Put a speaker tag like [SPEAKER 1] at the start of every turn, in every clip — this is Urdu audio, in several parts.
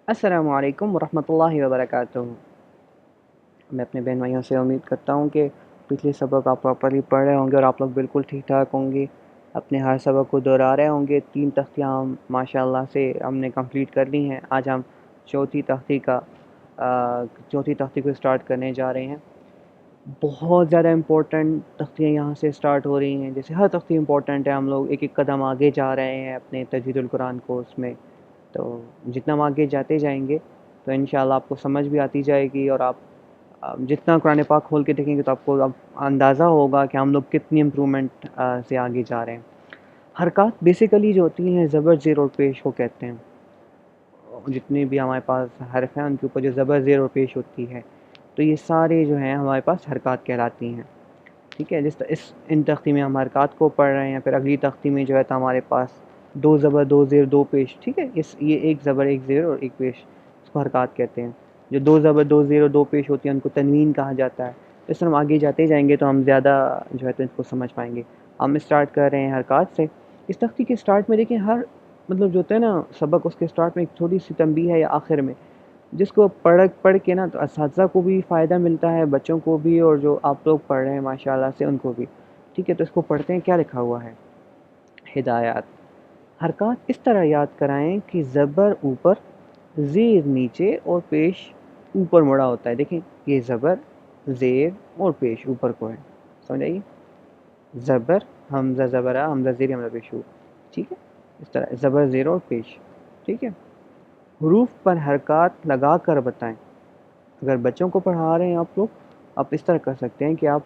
[SPEAKER 1] السلام علیکم ورحمۃ اللہ وبرکاتہ۔ میں اپنے بہن بھائیوں سے امید کرتا ہوں کہ پچھلے سبق آپ پراپرلی پڑھ رہے ہوں گے اور آپ لوگ بالکل ٹھیک ٹھاک ہوں گے، اپنے ہر سبق کو دہرا رہے ہوں گے۔ 3 تختیاں ماشاء اللہ سے ہم نے کمپلیٹ کر لی ہیں۔ آج ہم چوتھی تختی کو اسٹارٹ کرنے جا رہے ہیں۔ بہت زیادہ امپورٹنٹ تختیاں یہاں سے اسٹارٹ ہو رہی ہیں، جیسے ہر تختی امپورٹنٹ ہے، ہم لوگ ایک ایک قدم آگے جا رہے ہیں اپنے تجوید القرآن کورس میں۔ تو جتنا ہم آگے جاتے جائیں گے تو انشاءاللہ آپ کو سمجھ بھی آتی جائے گی، اور آپ جتنا قرآن پاک کھول کے دیکھیں گے تو آپ کو اب اندازہ ہوگا کہ ہم لوگ کتنی امپرومنٹ سے آگے جا رہے ہیں۔ حرکات بیسیکلی جو ہوتی ہیں زبر زیر اور پیش کو کہتے ہیں۔ جتنے بھی ہمارے پاس حرف ہیں ان کے اوپر جو زبر زیر اور پیش ہوتی ہے تو یہ سارے جو ہیں ہمارے پاس حرکات کہلاتی ہیں، ٹھیک ہے۔ ان تختی میں ہم حرکات کو پڑھ رہے ہیں، پھر اگلی تختی میں جو ہے تو ہمارے پاس 2 زبر 2 زیر 2 پیش، ٹھیک ہے۔ یہ 1 زبر 1 زیر اور 1 پیش، اس کو حرکات کہتے ہیں۔ جو 2 زبر 2 زیر اور 2 پیش ہوتی ہیں ان کو تنوین کہا جاتا ہے۔ اس طرح ہم آگے جاتے جائیں گے تو ہم زیادہ جو ہے تو اس کو سمجھ پائیں گے۔ ہم اسٹارٹ کر رہے ہیں حرکات سے۔ اس تختی کے اسٹارٹ میں دیکھیں، ہر جو ہوتا ہے نا سبق، اس کے اسٹارٹ میں ایک تھوڑی سی تنبیہ ہے یا آخر میں، جس کو پڑھ کے نا تو اساتذہ کو بھی فائدہ ملتا ہے، بچوں کو بھی، اور جو آپ لوگ پڑھ رہے ہیں ماشاءاللہ سے ان کو بھی، ٹھیک ہے۔ تو اس کو پڑھتے ہیں، کیا لکھا ہوا ہے؟ ہدایات: حرکات اس طرح یاد کرائیں کہ زبر اوپر، زیر نیچے اور پیش اوپر مڑا ہوتا ہے۔ دیکھیں یہ زبر، زیر اور پیش اوپر کو ہے، سمجھ آئیے؟ زبر، حمزہ زبرہ، حمزہ زیر، حمزہ پیش، ٹھیک ہے۔ اس طرح زبر، زیر اور پیش، ٹھیک ہے۔ حروف پر حرکات لگا کر بتائیں۔ اگر بچوں کو پڑھا رہے ہیں آپ اس طرح کر سکتے ہیں کہ آپ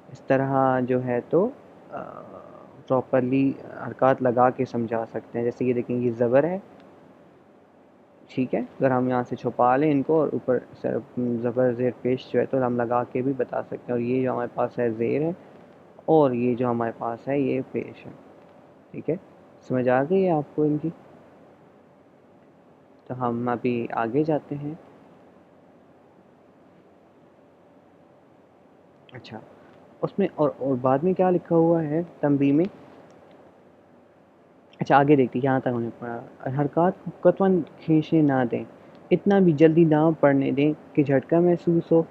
[SPEAKER 1] اس طرح جو ہے تو پراپرلی حرکات لگا کے سمجھا سکتے ہیں۔ جیسے یہ دیکھیں، یہ زبر ہے، ٹھیک ہے۔ اگر ہم یہاں سے چھپا لیں ان کو اور اوپر زبر زیر پیش جو ہے تو ہم لگا کے بھی بتا سکتے ہیں۔ اور یہ جو ہمارے پاس ہے زیر ہے، اور یہ جو ہمارے پاس ہے یہ پیش ہے، ٹھیک ہے۔ سمجھ آ گئی ہے آپ کو ان کی؟ تو ہم ابھی آگے جاتے ہیں۔ اچھا، اس میں اور بعد میں کیا لکھا ہوا ہے تنبیہ میں؟ اچھا آگے دیکھتے ہیں، یہاں تک ہم نے پڑھا۔ حرکات کو قطعاً کھینچنے نہ دیں، اتنا بھی جلدی نہ پڑھنے دیں کہ جھٹکا محسوس ہو،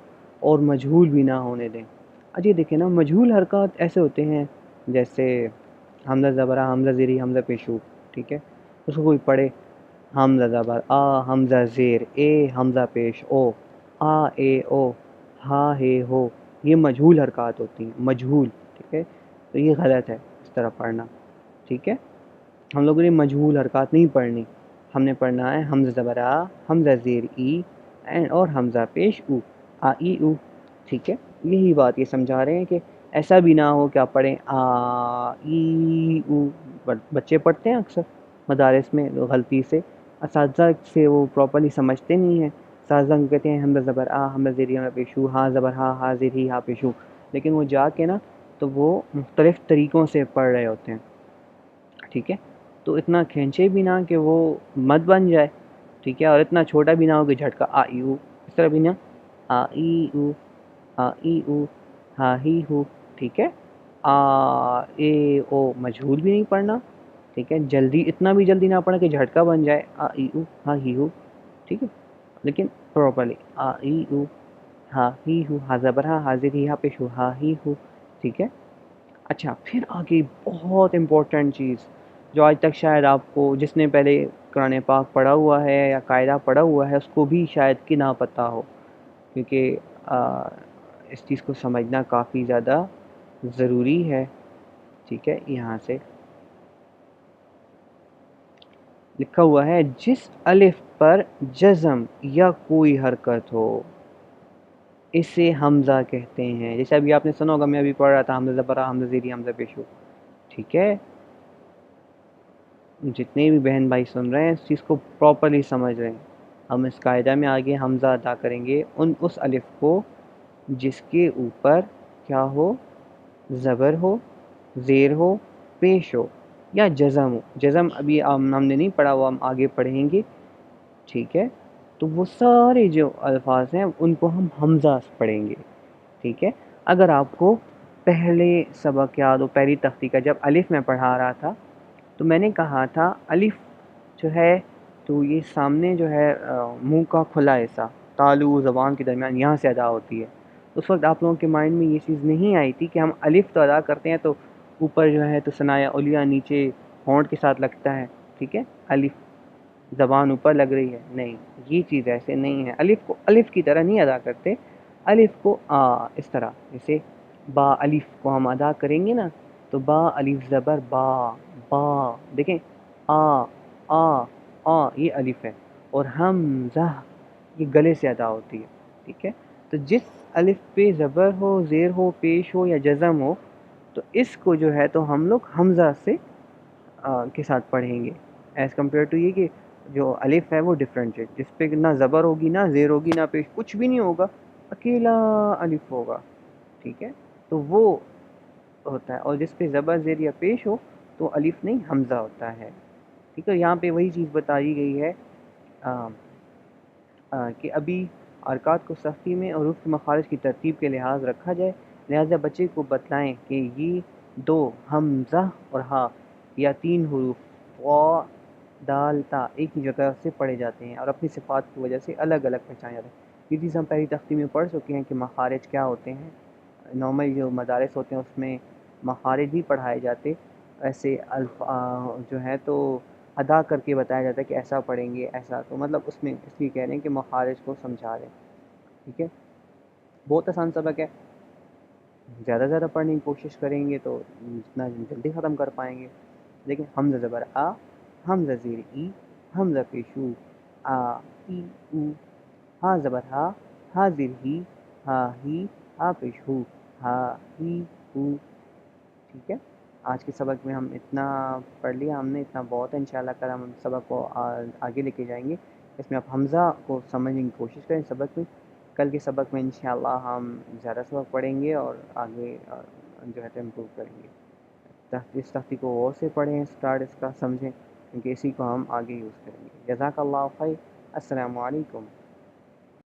[SPEAKER 1] اور مجہول بھی نہ ہونے دیں۔ اچھا دیکھیں نا، مجہول حرکات ایسے ہوتے ہیں جیسے حمزہ زبرہ، حمزہ زیری، حمزہ پیشو، ٹھیک ہے۔ اس کو کوئی پڑھے، حمزہ زبر آ، حمزہ زیر اے، حمزہ پیش او، آ اے او، ہا ہے ہو، یہ مجہول حرکات ہوتی ہیں، مجہول، ٹھیک ہے۔ تو یہ غلط ہے اس طرح پڑھنا، ٹھیک ہے۔ ہم لوگوں نے مجہول حرکات نہیں پڑھنی، ہم نے پڑھنا ہے حمزہ زبر آ، حمزہ زیر ای، اور حمزہ پیش او، آ ای او، ٹھیک ہے۔ یہی بات یہ سمجھا رہے ہیں کہ ایسا بھی نہ ہو کہ آپ پڑھیں آ ای او۔ بچے پڑھتے ہیں اکثر مدارس میں غلطی سے، اساتذہ سے وہ پراپرلی سمجھتے نہیں ہیں۔ اساتذہ کو کہتے ہیں حمزہ زبر آ، حمزہ زیر ای، حمزہ پیش او، ہا زبر ہا، ہا زیر ہی، ہا پیش او، لیکن وہ جا کے نا تو وہ مختلف طریقوں سے پڑھ رہے ہوتے ہیں، ٹھیک ہے۔ تو اتنا کھینچے بھی نہ کہ وہ مد بن جائے، ٹھیک ہے، اور اتنا چھوٹا بھی نہ ہو کہ جھٹکا آ ای او، اس طرح بھی نہ، آ ای او، آ ای او، ہا ہی ہو، ٹھیک ہے۔ آ اے او مجہول بھی نہیں پڑھنا، ٹھیک ہے، جلدی اتنا بھی جلدی نہ پڑھنا کہ جھٹکا بن جائے، آ ای او، ہا ہی ہو، ٹھیک ہے، لیکن پراپرلی آ ای او، ہا ہی ہو، ہا زبر ہا، حاضر ہی، ہا پیش ہو، ہا ہی ہو، ٹھیک ہے۔ اچھا پھر آگے بہت امپورٹنٹ چیز جو آج تک شاید آپ کو، جس نے پہلے قرآن پاک پڑھا ہوا ہے یا قاعدہ پڑھا ہوا ہے، اس کو بھی شاید کہ نہ پتہ ہو، کیونکہ اس چیز کو سمجھنا کافی زیادہ ضروری ہے، ٹھیک ہے۔ یہاں سے لکھا ہوا ہے، جس الف پر جزم یا کوئی حرکت ہو اسے حمزہ کہتے ہیں۔ جیسے ابھی آپ نے سنا ہوگا، میں ابھی پڑھ رہا تھا، حمزہ زبر حمزہ زیری، حمزہ پیشو، ٹھیک ہے۔ جتنے بھی بہن بھائی سن رہے ہیں اس چیز کو پراپرلی سمجھ رہے ہیں، ہم اس قاعدہ میں آگے حمزہ ادا کریں گے اس الف کو جس کے اوپر کیا ہو، زبر ہو، زیر ہو، پیش ہو یا جزم ہو۔ جزم ابھی ہم نے نہیں پڑھا، وہ ہم آگے پڑھیں گے، ٹھیک ہے۔ تو وہ سارے جو الفاظ ہیں ان کو ہم حمزہ پڑھیں گے، ٹھیک ہے۔ اگر آپ کو پہلے سبق یاد ہو، پہلی تختی کا جب الف میں پڑھا رہا تھا تو میں نے کہا تھا الف جو ہے تو یہ سامنے جو ہے منہ کا کھلا حصہ تالو زبان کے درمیان یہاں سے ادا ہوتی ہے. اس وقت آپ لوگوں کے مائنڈ میں یہ چیز نہیں آئی تھی کہ ہم الف تو ادا کرتے ہیں تو اوپر جو ہے تو ثنایا علیہ نیچے ہونٹ کے ساتھ لگتا ہے, ٹھیک ہے, الف زبان اوپر لگ رہی ہے. نہیں, یہ چیز ایسے نہیں ہے. الف کو الف کی طرح نہیں ادا کرتے, الف کو اس طرح جیسے با الف کو ہم ادا کریں گے نا, تو با الف زبر با, با دیکھیں آ آ یہ الف ہے, اور حمزہ یہ گلے سے ادا ہوتی ہے, ٹھیک ہے. تو جس الف پہ زبر ہو, زیر ہو, پیش ہو یا جزم ہو, تو اس کو جو ہے تو ہم لوگ حمزہ سے کے ساتھ پڑھیں گے, ایز کمپیئر ٹو یہ کہ جو الف ہے وہ ڈفرینٹ ہے, جس پہ نہ زبر ہوگی, نہ زیر ہوگی, نہ پیش, کچھ بھی نہیں ہوگا, اکیلا الف ہوگا, ٹھیک ہے. تو وہ ہوتا ہے. اور جس پہ زبر, زیر یا پیش ہو تو الف نہیں حمزہ ہوتا ہے, ٹھیک ہے. یہاں پہ وہی چیز بتائی گئی ہے کہ ابھی حرکات کو سختی میں اور حروف کے مخارج کی ترتیب کے لحاظ رکھا جائے, لہذا بچے کو بتلائیں کہ یہ دو حمزہ اور ہا یا تین حروف وا دال تا ایک ہی جگہ سے پڑھے جاتے ہیں اور اپنی صفات کی وجہ سے الگ الگ پہچانے جاتے ہیں. یہ چیز ہم پہلی تختی میں پڑھ چکے ہیں کہ مخارج کیا ہوتے ہیں. نارمل جو مدارس ہوتے ہیں اس میں مخارج بھی پڑھائے جاتے, ایسے جو ہے تو ادا کر کے بتایا جاتا ہے کہ ایسا پڑھیں گے ایسا, تو مطلب اس میں اس لیے کہہ رہے ہیں کہ مخارج کو سمجھا رہے ہیں, ٹھیک ہے. بہت آسان سبق ہے, زیادہ زیادہ پڑھنے کی کوشش کریں گے تو جتنا جلدی ختم کر پائیں گے. لیکن حمزہ زبر آ, حمزہ زیر ای, حمزہ پیشو آ ای او, ہا زبر ہا, ہا زیر ہی, ہا ہی, ہا پیش ہو, ہا ہی ہو, ٹھیک ہے. آج کے سبق میں ہم اتنا پڑھ لیا ہم نے, اتنا بہت ہے. انشاءاللہ کل ہم سبق کو آگے لے کے جائیں گے. اس میں آپ حمزہ کو سمجھنے کی کوشش کریں سبق میں. کل کے سبق میں انشاءاللہ ہم زیادہ سبق پڑھیں گے اور آگے جو ہے تو امپروو کریں گے. اس تختی کو غور سے پڑھیں, اسٹارٹ اس کا سمجھیں, کیونکہ اسی کو ہم آگے یوز کریں گے. جزاک اللہ خیر. السلام علیکم.